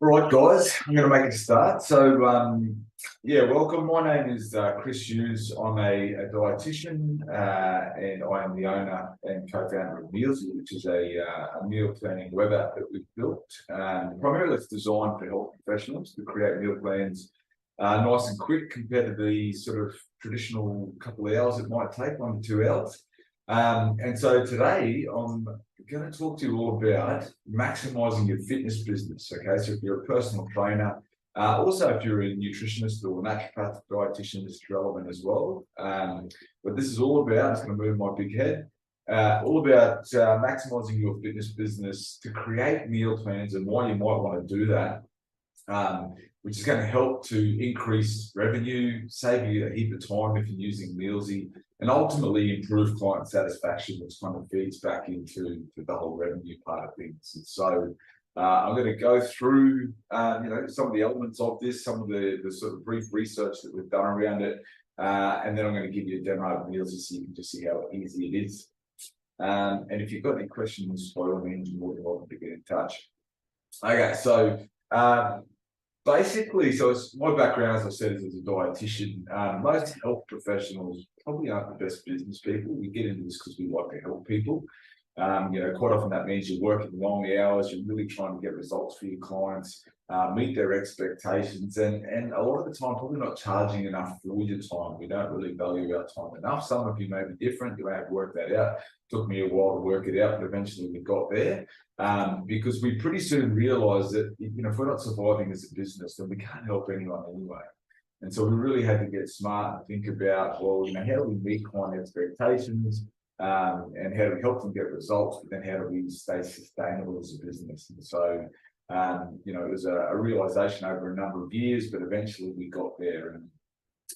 Right, guys, I'm going to make a start. Yeah, welcome. My name is Chris Hughes. I'm a dietitian, and I am the owner and co-founder of MEALZEE, which is a meal planning web app that we've built. Primarily, it's designed for health professionals to create meal plans nice and quick compared to the sort of traditional couple of hours it might take, 1 to 2 hours. And so today I'm going to talk to you all about maximizing your fitness business. Okay, so if you're a personal trainer, also if you're a nutritionist or a naturopath dietitian, this is relevant as well. But this is all about, it's going to move my big head, all about maximizing your fitness business to create meal plans and why you might want to do that. Which is going to help to increase revenue, save you a heap of time if you're using MEALZEE, and ultimately improve client satisfaction, which kind of feeds back into the whole revenue part of things. And so I'm going to go through some of the elements of this, some of the sort of brief research that we've done around it, and then I'm going to give you a demo of MEALZEE so you can just see how easy it is. And if you've got any questions, by all means, you're more than welcome to get in touch. Okay, so basically, so it's my background, as I said, is as a dietitian. Most health professionals probably aren't the best business people. We get into this because we like to help people. Quite often that means you're working long hours, you're really trying to get results for your clients, meet their expectations, and a lot of the time probably not charging enough for your time. We don't really value our time enough. Some of you may be different, you may have to work that out. It took me a while to work it out, but eventually we got there. Because we pretty soon realized that if we're not surviving as a business, then we can't help anyone anyway. And so we really had to get smart and think about, well, how do we meet client expectations, and how do we help them get results, but then how do we stay sustainable as a business? And so, it was a realization over a number of years, but eventually we got there. And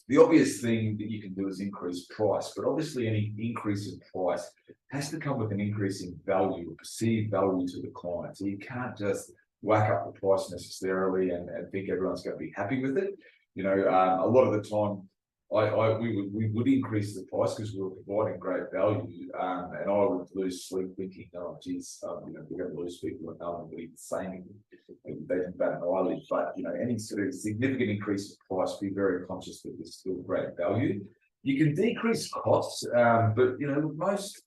the obvious thing that you can do is increase price, but obviously any increase in price has to come with an increase in value, or perceived value to the client. So you can't just whack up the price necessarily and think everyone's going to be happy with it. A lot of the time, we would increase the price because we were providing great value, and I would lose sleep thinking, oh, geez, we're going to lose people and no one will even say anything. They can bat an eyelid, but any sort of significant increase in price, be very conscious that there's still great value. You can decrease costs, but most,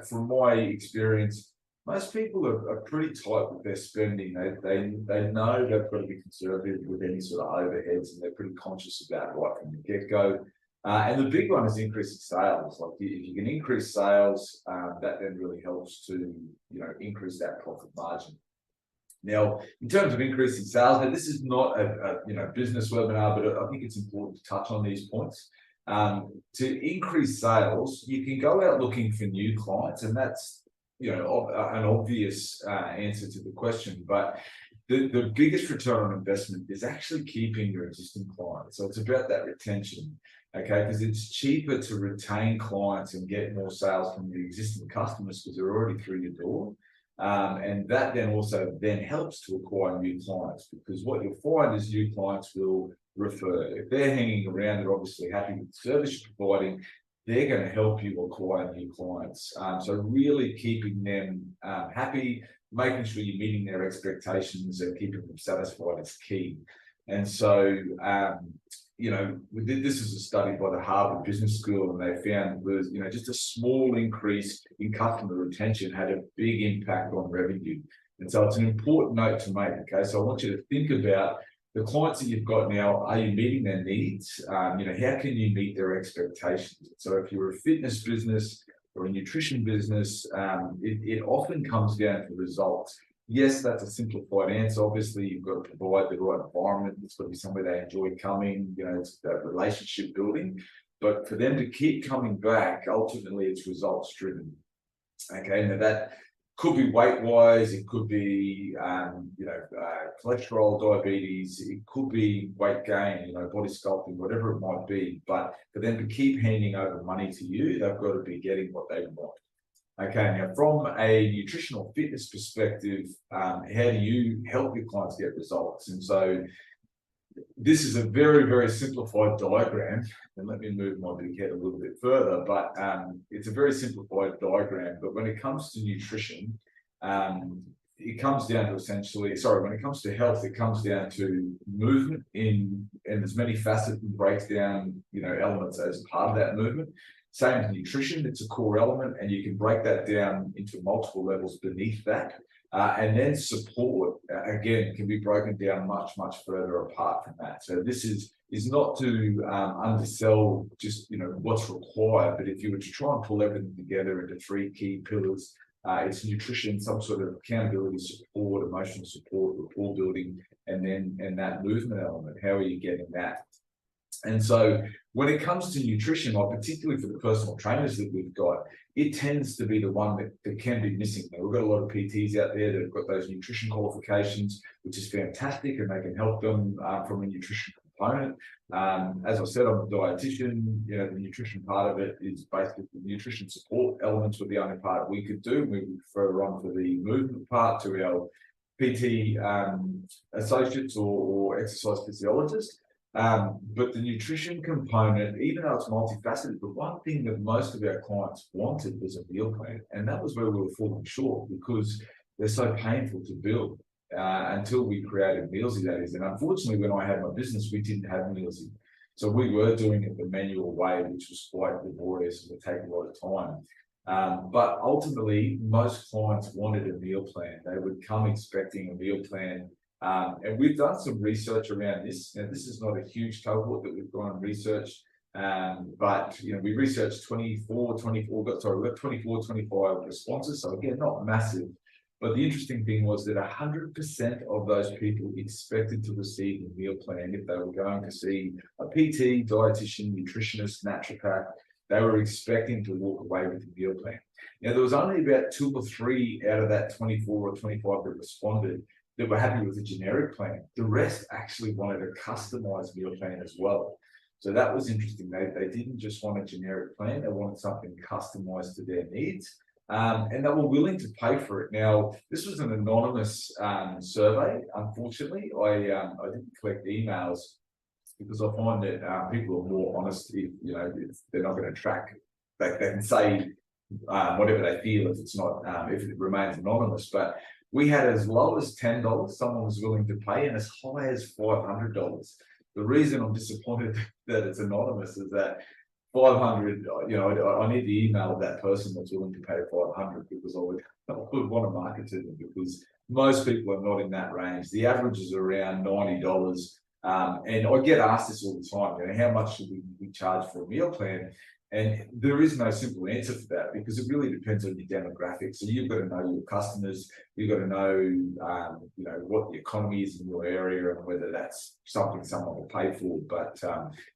from my experience, most people are pretty tight with their spending. They know they've got to be conservative with any sort of overheads, and they're pretty conscious about it right from the get-go. And the big one is increasing sales. Like if you can increase sales, that then really helps to increase that profit margin. Now, in terms of increasing sales, now this is not a business webinar, but I think it's important to touch on these points. To increase sales, you can go out looking for new clients, and that's an obvious answer to the question, but the biggest return on investment is actually keeping your existing clients. So it's about that retention, okay? Because it's cheaper to retain clients and get more sales from your existing customers because they're already through your door. And that then also helps to acquire new clients, because what you'll find is new clients will refer. If they're hanging around, they're obviously happy with the service you're providing, they're going to help you acquire new clients. So really keeping them happy, making sure you're meeting their expectations and keeping them satisfied is key. And so, this is a study by the Harvard Business School, and they found was, just a small increase in customer retention had a big impact on revenue. And so it's an important note to make, okay? So I want you to think about the clients that you've got now. Are you meeting their needs? How can you meet their expectations? So if you're a fitness business or a nutrition business, it often comes down to results. Yes, that's a simplified answer. Obviously, you've got to provide the right environment. It's got to be somewhere they enjoy coming. It's that relationship building. But for them to keep coming back, ultimately, it's results driven. Okay, now that could be weight-wise, it could be cholesterol, diabetes, it could be weight gain, body sculpting, whatever it might be. But for them to keep handing over money to you, they've got to be getting what they want. Okay, now from a nutritional fitness perspective, how do you help your clients get results? And so this is a very, very simplified diagram, and let me move my big head a little bit further, but it's a very simplified diagram. But when it comes to nutrition, it comes down to essentially, sorry, when it comes to health, it comes down to movement and as many facets and breaks down, elements as part of that movement. Same with nutrition, it's a core element, and you can break that down into multiple levels beneath that. And then support, again, can be broken down much, much further apart from that. So this is not to undersell just, what's required, but if you were to try and pull everything together into three key pillars, it's nutrition, some sort of accountability support, emotional support, rapport building, and that movement element. How are you getting that? And so when it comes to nutrition, or particularly for the personal trainers that we've got, it tends to be the one that can be missing. Now, we've got a lot of PTs out there that have got those nutrition qualifications, which is fantastic, and they can help them from a nutrition component. As I said, I'm a dietitian. The nutrition part of it is basically the nutrition support elements were the only part we could do. We would refer on for the movement part to our PT associates or exercise physiologists. But the nutrition component, even though it's multifaceted, the one thing that most of our clients wanted was a meal plan. And that was where we were falling short, because they're so painful to build until we created MEALZEE, that is. And unfortunately, when I had my business, we didn't have MEALZEE. So we were doing it the manual way, which was quite laborious and would take a lot of time. But ultimately, most clients wanted a meal plan. They would come expecting a meal plan. And we've done some research around this. Now, this is not a huge cohort that we've gone and researched, but we researched 25 responses. So again, not massive. But the interesting thing was that 100% of those people expected to receive a meal plan if they were going to see a PT, dietitian, nutritionist, naturopath. They were expecting to walk away with a meal plan. Now, there was only about 2 or 3 out of that 24 or 25 that responded that were happy with a generic plan. The rest actually wanted a customized meal plan as well. So that was interesting. They didn't just want a generic plan, they wanted something customized to their needs. And they were willing to pay for it. Now, this was an anonymous survey. Unfortunately, I didn't collect emails because I find that people are more honest if they're not going to track. They can say whatever they feel if it's not if it remains anonymous. But we had as low as $10 someone was willing to pay, and as high as $500. The reason I'm disappointed that it's anonymous is that 500, I need the email of that person that's willing to pay 500, because I would want to market to them, because most people are not in that range. The average is around $90. And I get asked this all the time, how much should we charge for a meal plan? And there is no simple answer for that, because it really depends on your demographics. So you've got to know your customers, you've got to know, what the economy is in your area and whether that's something someone will pay for. But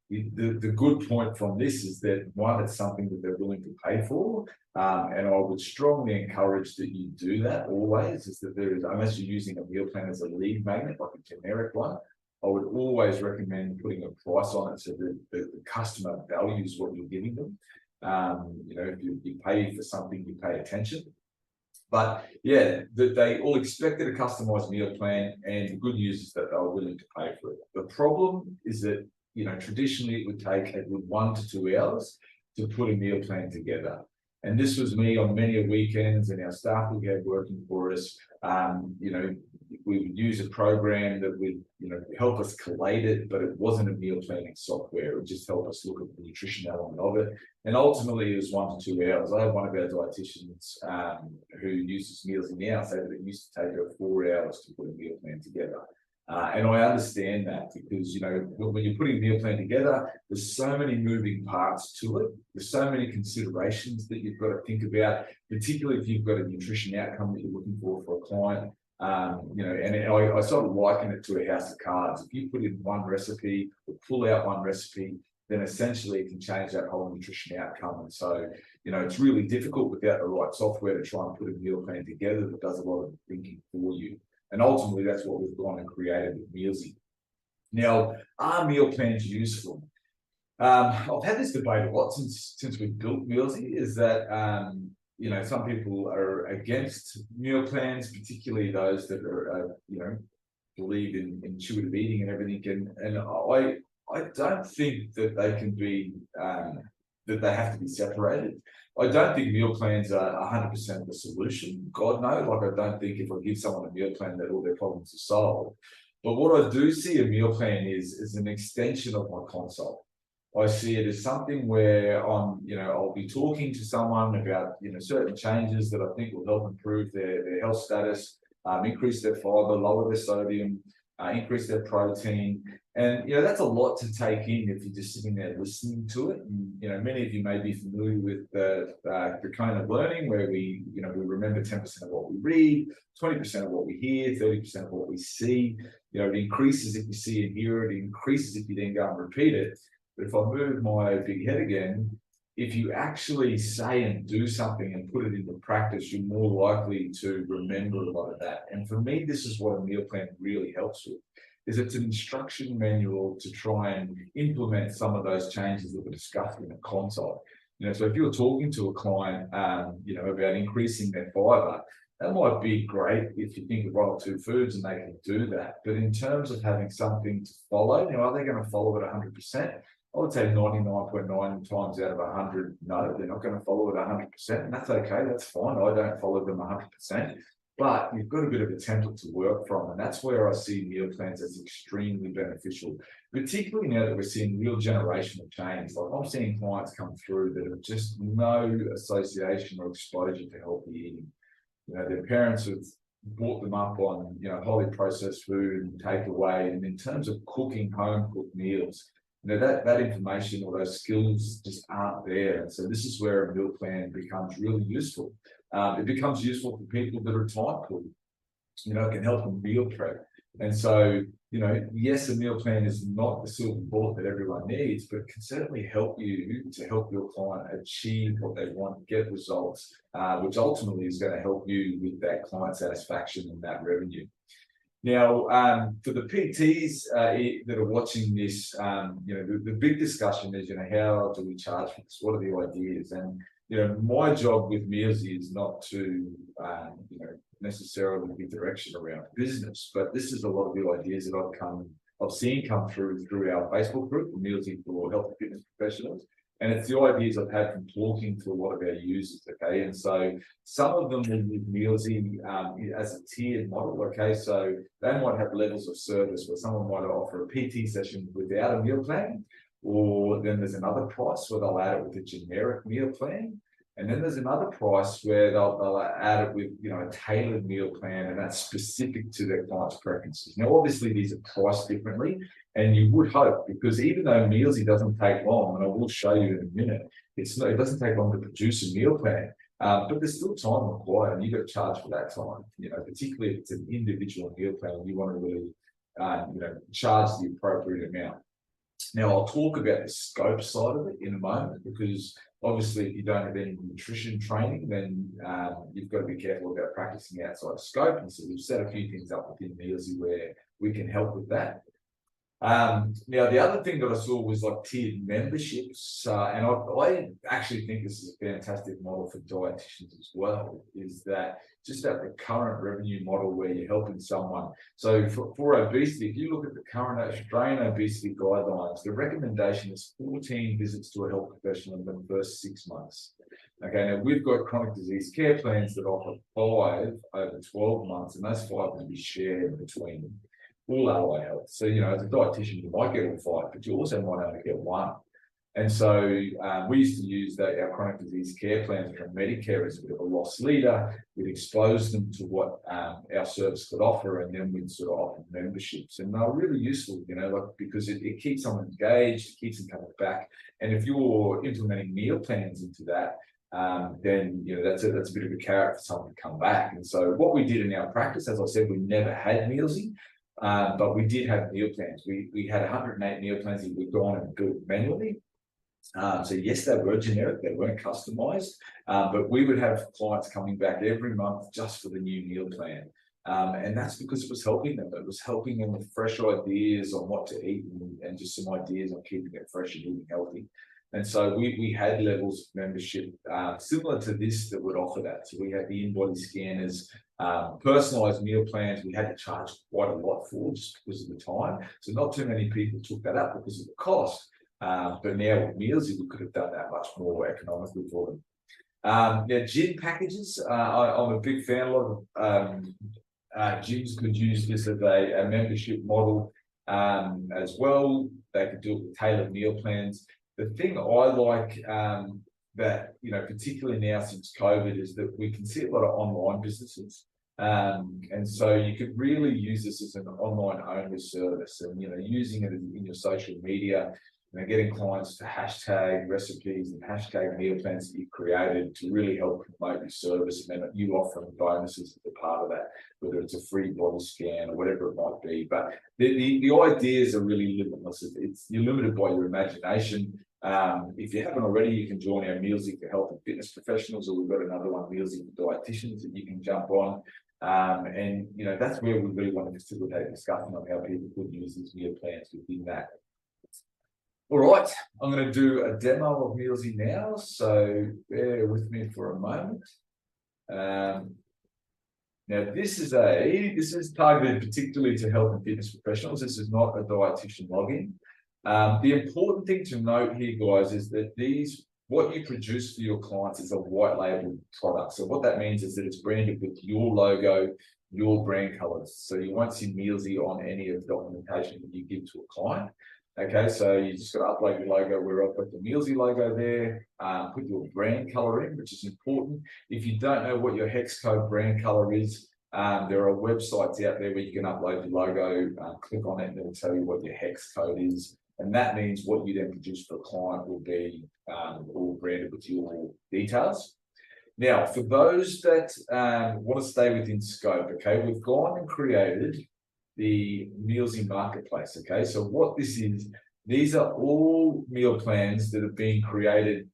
the good point from this is that, one, it's something that they're willing to pay for. And I would strongly encourage that you do that always, is that there is, unless you're using a meal plan as a lead magnet, like a generic one, I would always recommend putting a price on it so that the customer values what you're giving them. If you pay for something, you pay attention. But yeah, they all expected a customized meal plan, and the good news is that they were willing to pay for it. The problem is that, traditionally it would take a good 1 to 2 hours to put a meal plan together. And this was me on many weekends, and our staff we had working for us. We would use a program that would, help us collate it, but it wasn't a meal planning software. It would just help us look at the nutrition element of it. And ultimately, it was 1 to 2 hours. I have one of our dietitians who uses MEALZEE now say that it used to take her 4 hours to put a meal plan together. And I understand that, because, when you're putting a meal plan together, there's so many moving parts to it. There's so many considerations that you've got to think about, particularly if you've got a nutrition outcome that you're looking for a client. And I sort of liken it to a house of cards. If you put in one recipe or pull out one recipe, then essentially it can change that whole nutrition outcome. And so, it's really difficult without the right software to try and put a meal plan together that does a lot of thinking for you. And ultimately, that's what we've gone and created with MEALZEE. Now, are meal plans useful? I've had this debate a lot since we built MEALZEE, is that some people are against meal plans, particularly those that are believe in intuitive eating and everything. And I don't think that they can be that they have to be separated. I don't think meal plans are 100% the solution. God no, like I don't think if I give someone a meal plan that all their problems are solved. But what I do see a meal plan is an extension of my consult. I see it as something where I'll be talking to someone about, certain changes that I think will help improve their health status, increase their fiber, lower their sodium, increase their protein. And, that's a lot to take in if you're just sitting there listening to it. And, many of you may be familiar with the kind of learning where we remember 10% of what we read, 20% of what we hear, 30% of what we see. It increases if you see and hear it, it increases if you then go and repeat it. But if I move my big head again, if you actually say and do something and put it into practice, you're more likely to remember a lot of that. And for me, this is what a meal plan really helps with, is it's an instruction manual to try and implement some of those changes that were discussed in a consult. So if you're talking to a client, about increasing their fiber, that might be great if you think of one or two foods and they can do that. But in terms of having something to follow, are they going to follow it 100%? I would say 99.9 times out of 100, no, they're not going to follow it 100%, and that's okay, that's fine. I don't follow them 100%, but you've got a bit of a template to work from, and that's where I see meal plans as extremely beneficial, particularly now that we're seeing real generational change. Like I'm seeing clients come through that have just no association or exposure to healthy eating. Their parents have brought them up on, highly processed food and takeaway, and in terms of cooking home cooked meals, that information or those skills just aren't there. And so this is where a meal plan becomes really useful. It becomes useful for people that are time poor. It can help them meal prep. And so, yes, a meal plan is not the silver bullet that everyone needs, but it can certainly help you to help your client achieve what they want, get results, which ultimately is going to help you with that client satisfaction and that revenue. Now, for the PTs that are watching this, the big discussion is, how do we charge for this? What are the ideas? And, my job with MEALZEE is not to, necessarily give direction around business, but this is a lot of the ideas that I've seen come through our Facebook group, MEALZEE for Health and Fitness Professionals. And it's the ideas I've had from talking to a lot of our users, okay? And so some of them will use MEALZEE as a tiered model, okay? So they might have levels of service where someone might offer a PT session without a meal plan, or then there's another price where they'll add it with a generic meal plan. And then there's another price where they'll add it with, a tailored meal plan, and that's specific to their client's preferences. Now, obviously, these are priced differently, and you would hope, because even though MEALZEE doesn't take long, and I will show you in a minute, it doesn't take long to produce a meal plan, but there's still time required, and you've got to charge for that time. Particularly if it's an individual meal plan, you want to really, charge the appropriate amount. Now, I'll talk about the scope side of it in a moment, because obviously, if you don't have any nutrition training, then you've got to be careful about practicing outside of scope. And so we've set a few things up within MEALZEE where we can help with that. Now, the other thing that I saw was like tiered memberships. And I actually think this is a fantastic model for dietitians as well, is that just at the current revenue model where you're helping someone. So for obesity, if you look at the current Australian obesity guidelines, the recommendation is 14 visits to a health professional in the first 6 months. Okay, now we've got chronic disease care plans that offer 5 over 12 months, and those 5 will be shared between all allied health. So, as a dietitian, you might get all 5, but you also might only get 1. And so we used to use our chronic disease care plans from Medicare as a bit of a loss leader. We'd expose them to what our service could offer, and then we'd sort of offer memberships. And they're really useful, because it keeps someone engaged, it keeps them coming back. And if you're implementing meal plans into that, then that's a bit of a carrot for someone to come back. And so what we did in our practice, as I said, we never had MEALZEE. But we did have meal plans. We had 108 meal plans that we'd gone and built manually. So yes, they were generic, they weren't customized, but we would have clients coming back every month just for the new meal plan. And that's because it was helping them. It was helping them with fresh ideas on what to eat and just some ideas on keeping it fresh and eating healthy. And so we had levels of membership similar to this that would offer that. So we had the in-body scanners, personalized meal plans. We had to charge quite a lot for just because of the time. So not too many people took that up because of the cost. But now with MEALZEE, we could have done that much more economically for them. Yeah, gym packages. I'm a big fan. A lot of gyms could use this as a membership model as well. They could do it with tailored meal plans. The thing I like that, particularly now since COVID, is that we can see a lot of online businesses. And so you could really use this as an online only service, and using it in your social media, getting clients to hashtag recipes and hashtag meal plans that you've created to really help promote your service, and then you offering bonuses as a part of that, whether it's a free bottle scan or whatever it might be. But the ideas are really limitless. You're limited by your imagination. If you haven't already, you can join our MEALZEE for health and fitness professionals, or we've got another one, MEALZEE for dietitians, that you can jump on. And that's where we really want to facilitate discussion on how people could use these meal plans within that. All right, I'm going to do a demo of MEALZEE now, so bear with me for a moment. Now this is targeted particularly to health and fitness professionals. This is not a dietitian login. The important thing to note here, guys, is that what you produce for your clients is a white label product. So what that means is that it's branded with your logo, your brand colors. So you won't see MEALZEE on any of the documentation that you give to a client. Okay, so you just got to upload your logo. We're up with the MEALZEE logo there. Put your brand color in, which is important. If you don't know what your hex code brand color is, there are websites out there where you can upload your logo, click on it, and it'll tell you what your hex code is. And that means what you then produce for a client will be all branded with your details. Now, for those that want to stay within scope, okay, we've gone and created the MEALZEE marketplace. Okay, so what this is, these are all meal plans that have been created.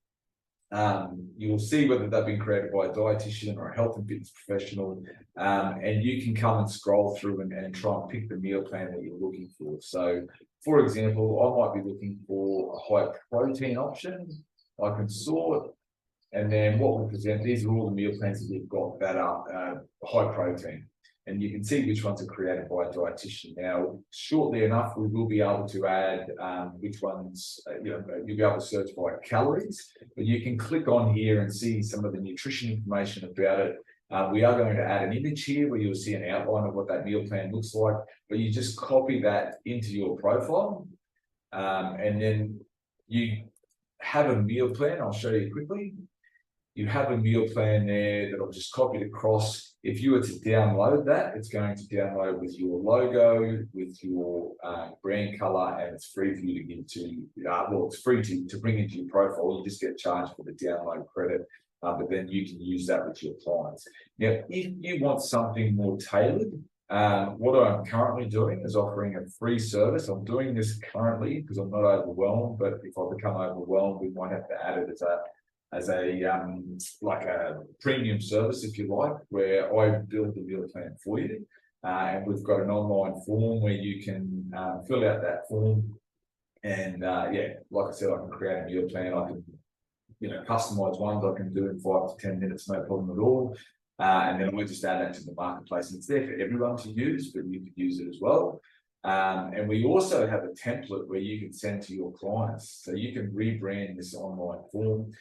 You'll see whether they've been created by a dietitian or a health and fitness professional, and you can come and scroll through and try and pick the meal plan that you're looking for. So, for example, I might be looking for a high protein option. I can sort, and then what we'll present, these are all the meal plans that we've got that are high protein. And you can see which ones are created by a dietitian. Now, shortly enough, we will be able to add which ones, you'll be able to search by calories, but you can click on here and see some of the nutrition information about it. We are going to add an image here where you'll see an outline of what that meal plan looks like, but you just copy that into your profile. And then you have a meal plan. I'll show you quickly. You have a meal plan there that I've just copied across. If you were to download that, it's going to download with your logo, with your brand color, and it's free for you to give to, it's free to bring into your profile. You just get charged for the download credit, but then you can use that with your clients. Now, if you want something more tailored, what I'm currently doing is offering a free service. I'm doing this currently because I'm not overwhelmed, but if I become overwhelmed, we might have to add it as like a premium service, if you like, where I build the meal plan for you. And we've got an online form where you can fill out that form. And yeah, like I said, I can create a meal plan. I can, customize ones I can do in 5 to 10 minutes, no problem at all. And then we just add that to the marketplace. And it's there for everyone to use, but you could use it as well. And we also have a template where you can send to your clients. So you can rebrand this online form.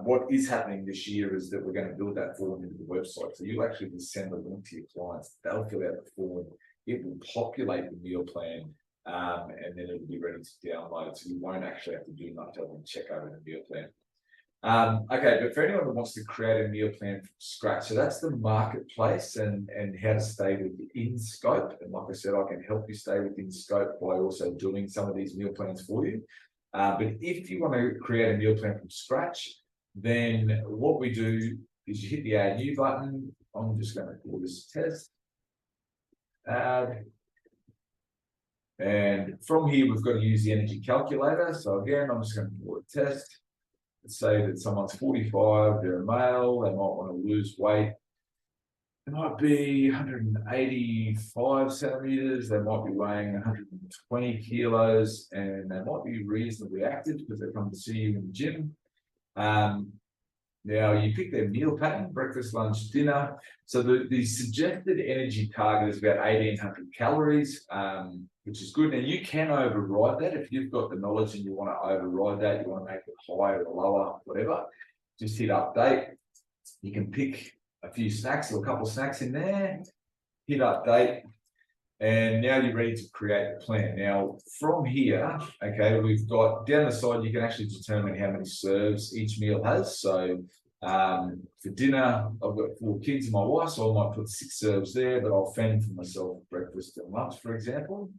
What is happening this year is that we're going to build that form into the website. So you actually just send a link to your clients. They'll fill out the form. It will populate the meal plan, and then it'll be ready to download. So you won't actually have to do much other than check over the meal plan. Okay, but for anyone that wants to create a meal plan from scratch, so that's the marketplace and how to stay within scope. And like I said, I can help you stay within scope by also doing some of these meal plans for you. But if you want to create a meal plan from scratch, then what we do is you hit the Add New button. I'm just going to call this test. Add. And from here, we've got to use the energy calculator. So again, I'm just going to call it test. Let's say that someone's 45, they're a male, they might want to lose weight. It might be 185 centimeters, they might be weighing 120 kilos, and they might be reasonably active because they come to see you in the gym. Now you pick their meal pattern, breakfast, lunch, dinner. So the suggested energy target is about 1,800 calories, which is good. And you can override that if you've got the knowledge and you want to override that, you want to make it higher or lower, whatever. Just hit update. You can pick a few snacks or a couple of snacks in there, hit update. And now you're ready to create the plan. Now, from here, okay, we've got down the side, you can actually determine how many serves each meal has. So for dinner, I've got 4 kids and my wife, so I might put 6 serves there, but I'll fend for myself breakfast and lunch, for example.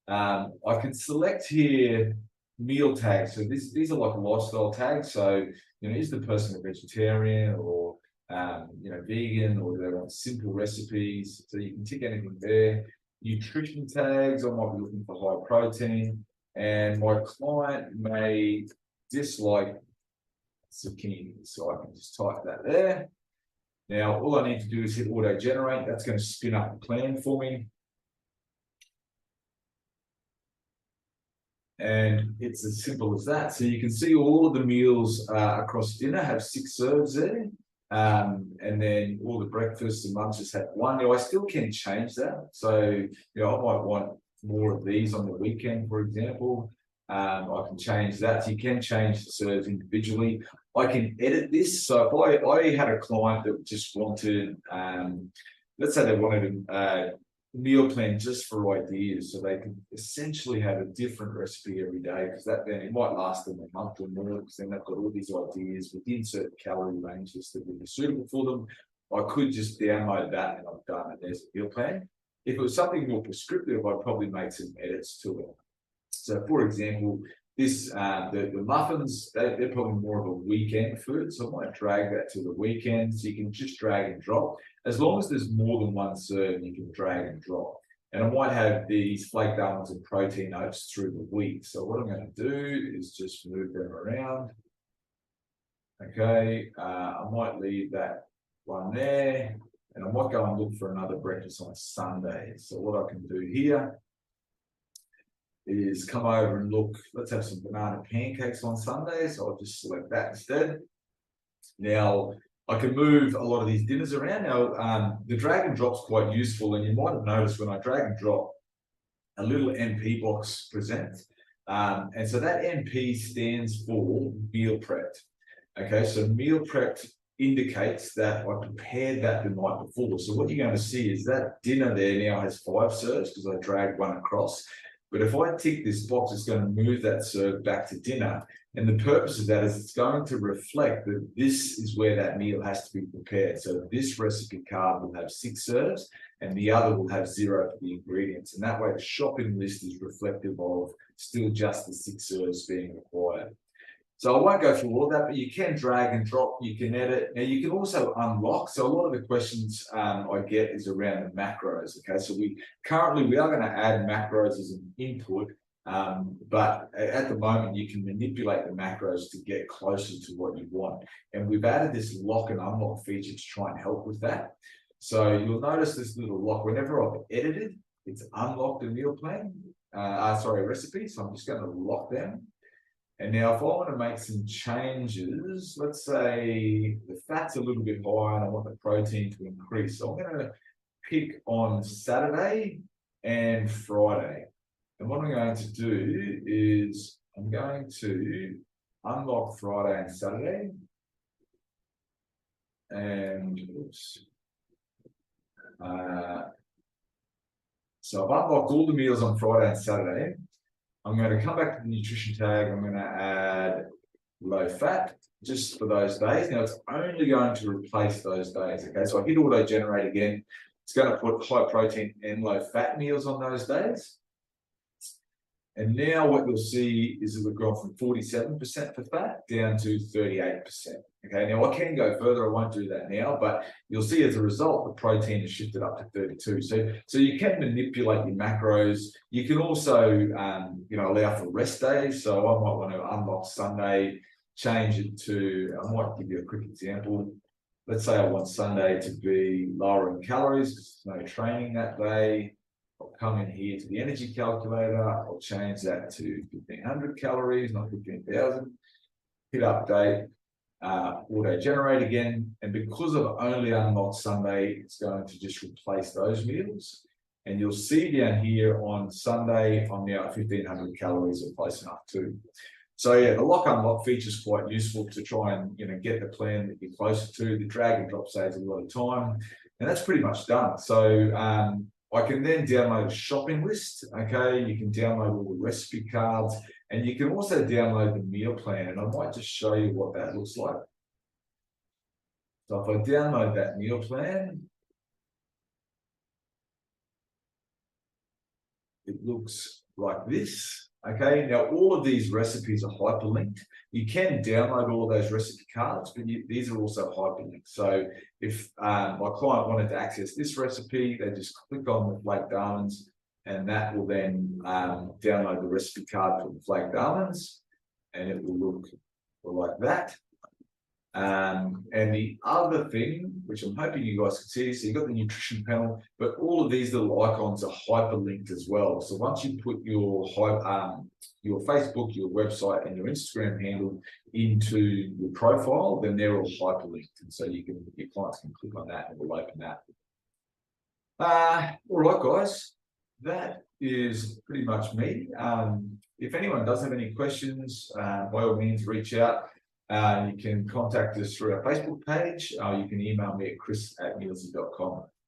I can select here meal tags. So these are like lifestyle tags. So, is the person a vegetarian or, vegan, or do they want simple recipes? So you can tick anything there. Nutrition tags, I might be looking for high protein, and my client may dislike zucchini, so I can just type that there. Now, all I need to do is hit auto generate. That's going to spin up the plan for me. And it's as simple as that. So you can see all of the meals across dinner have 6 serves there. And then all the breakfasts and lunches have 1. Now, I still can change that. So, I might want more of these on the weekend, for example. I can change that. So you can change the serves individually. I can edit this. So if I had a client that just wanted, let's say they wanted a meal plan just for ideas, so they can essentially have a different recipe every day, because then it might last them a month or more, because then they've got all these ideas within certain calorie ranges that would be suitable for them. I could just download that and I've done it. There's a meal plan. If it was something more prescriptive, I'd probably make some edits to it. So, for example, the muffins, they're probably more of a weekend food, so I might drag that to the weekend. So you can just drag and drop. As long as there's more than 1 serve, you can drag and drop. And I might have these flaked almonds and protein oats through the week. So what I'm going to do is just move them around. Okay, I might leave that one there, and I might go and look for another breakfast on Sunday. So what I can do here is come over and look, let's have some banana pancakes on Sunday. So I'll just select that instead. Now, I can move a lot of these dinners around. Now, the drag and drop's quite useful, and you might have noticed when I drag and drop, a little MP box presents. And so that MP stands for meal prepped. Okay, so meal prepped indicates that I prepared that the night before. So what you're going to see is that dinner there now has 5 serves because I dragged 1 across. But if I tick this box, it's going to move that serve back to dinner. And the purpose of that is it's going to reflect that this is where that meal has to be prepared. So this recipe card will have 6 serves and the other will have 0 for the ingredients. And that way the shopping list is reflective of still just the 6 serves being required. So I won't go through all of that, but you can drag and drop, you can edit. Now you can also unlock. So a lot of the questions I get is around the macros. Okay, so we are going to add macros as an input, but at the moment you can manipulate the macros to get closer to what you want. And we've added this lock and unlock feature to try and help with that. So you'll notice this little lock, whenever I've edited, it's unlocked a meal plan, recipe. So I'm just going to lock them. And now if I want to make some changes, let's say the fat's a little bit higher and I want the protein to increase. So I'm going to pick on Saturday and Friday. And what I'm going to do is I'm going to unlock Friday and Saturday. And so I've unlocked all the meals on Friday and Saturday. I'm going to come back to the nutrition tag. I'm going to add low fat just for those days. Now it's only going to replace those days. Okay, so I hit auto generate again. It's going to put high protein and low fat meals on those days. And now what you'll see is that we've gone from 47% for fat down to 38%. Okay, now I can go further. I won't do that now, but you'll see as a result, the protein has shifted up to 32. So you can manipulate your macros. You can also, allow for rest days. So I might want to unlock Sunday, change it to, I might give you a quick example. Let's say I want Sunday to be lower in calories because there's no training that day. I'll come in here to the energy calculator. I'll change that to 1,500 calories, not 15,000. Hit update. auto-generate again. And because I've only unlocked Sunday, it's going to just replace those meals. And you'll see down here on Sunday, I'm now at 1,500 calories or close enough too. So yeah, the lock unlock feature is quite useful to try and get the plan that you're closer to. The drag and drop saves a lot of time, and that's pretty much done. So I can then download a shopping list. Okay, you can download all the recipe cards, and you can also download the meal plan. And I might just show you what that looks like. So if I download that meal plan, it looks like this. Okay, now all of these recipes are hyperlinked. You can download all of those recipe cards, but these are also hyperlinked. So if my client wanted to access this recipe, they just click on the flaked almonds, and that will then download the recipe card for the flaked almonds, and it will look like that. And the other thing, which I'm hoping you guys can see, so you've got the nutrition panel, but all of these little icons are hyperlinked as well. So once you put your Facebook, your website, and your Instagram handle into your profile, then they're all hyperlinked, and so your clients can click on that and it will open that. All right, guys, that is pretty much me. If anyone does have any questions, by all means, reach out. You can contact us through our Facebook page. You can email me at chris@mealzee.com.